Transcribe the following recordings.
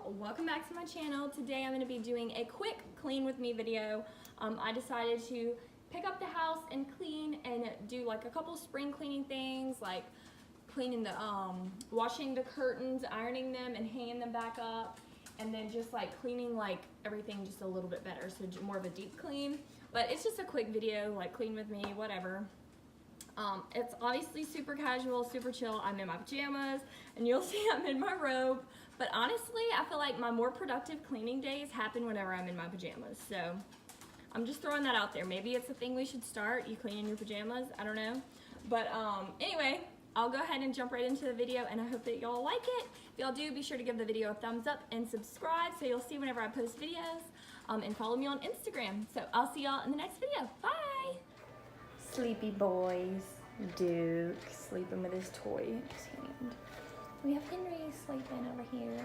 welcome back to my channel. Today I'm going to be doing a quick clean with me video. I decided to pick up the house and clean and do like a couple spring cleaning things, like cleaning the washing the curtains, ironing them and hanging them back up, and then just like cleaning like everything just a little bit better, so more of a deep clean. But it's just a quick video, like clean with me, whatever. It's obviously super casual, super chill. I'm in my pajamas, and you'll see I'm in my robe. But honestly, I feel like my more productive cleaning days happen whenever I'm in my pajamas. So I'm just throwing that out there. Maybe it's a thing we should start. You clean in your pajamas. I don't know. But anyway, I'll go ahead and jump right into the video, and I hope that y'all like it. If y'all do, be sure to give the video a thumbs up and subscribe so you'll see whenever I post videos. And follow me on Instagram. So I'll see y'all in the next video. Bye! Sleepy boys. Duke sleeping with his toy in his hand. We have Henry sleeping over here.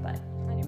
But anyway.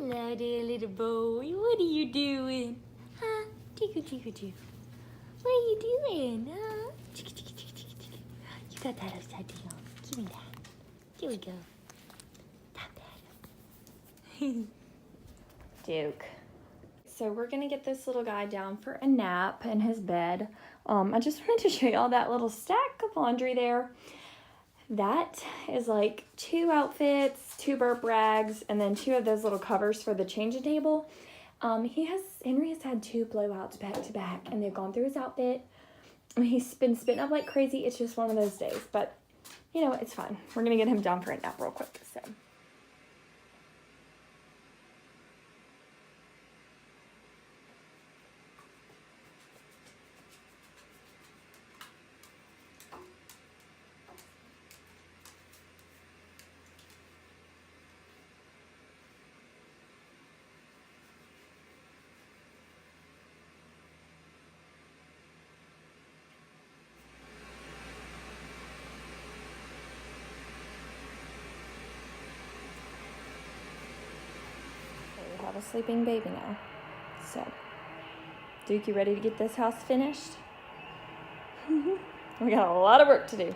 Hello there, little boy. What are you doing? Huh? Tickle, tickle, tickle. What are you doing? Huh? Tickle, tickle, tickle, tickle, tickle. You got that upside down. Give me that. Here we go. Tap that. Duke. So we're gonna get this little guy down for a nap in his bed. I just wanted to show y'all that little stack of laundry there. that is like 2 outfits, 2 burp rags, and then 2 of those little covers for the changing table. Henry has had 2 blowouts back to back, and they've gone through his outfit. I mean, he's been spitting up like crazy. It's just one of those days, but you know, it's fine. We're gonna get him down for a nap real quick, so. We have a sleeping baby now. So, Duke, you ready to get this house finished? We got a lot of work to do.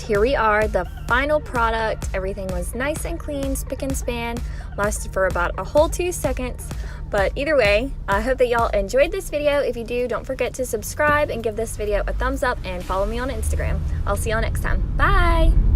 Here we are, the final product. Everything was nice and clean, spick and span, lasted for about a whole 2 seconds. But either way, I hope that y'all enjoyed this video. If you do, don't forget to subscribe and give this video a thumbs up and follow me on Instagram. I'll see y'all next time. Bye!